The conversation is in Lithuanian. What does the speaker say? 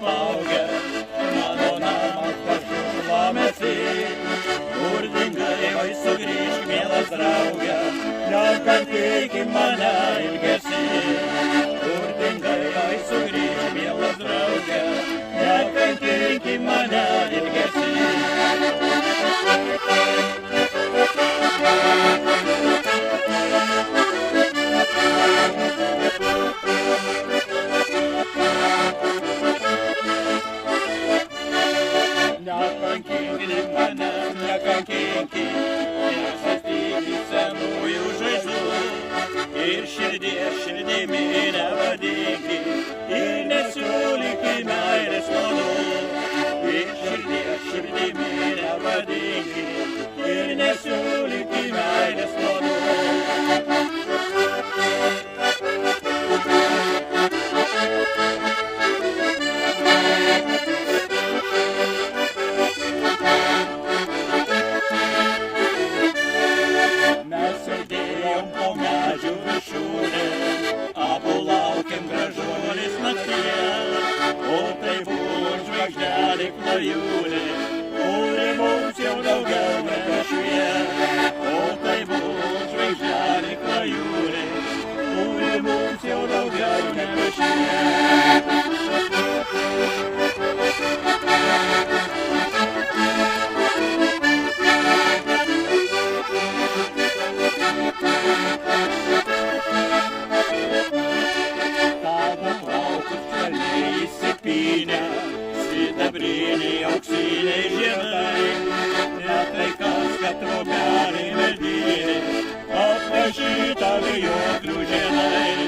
atplaukia, mano namas pašurvamesi. Kur dingai, oi sugrįžk, mielas drauge, nekankinki mane ilgesi. Kur dingai, oi sugrįžk, mielas drauge, nekankinki mane ilgesi. Nekankinki mane, nekankinki, nesastyki senųjų žaizdų. Ir širdimi nevadinki, ir nesiūlyki meilės nuodų. Ir širdimi nevadinki, ir nesiūlyki meilės nuodų. Mes sėdėjom po medžių viršūnė, abu laukėm gražuolės nakties. O tai buvo žvaigždelė klajūnė, kuri mums jau daugiau nebešvies. O tai buvo žvaigždelė klajūnė, kuri mums jau daugiau nebešvies. Sidabriniai auksiniai žiedai, ne tai kas, kad trobelė medinė, aprašyta vijoklių žiedai.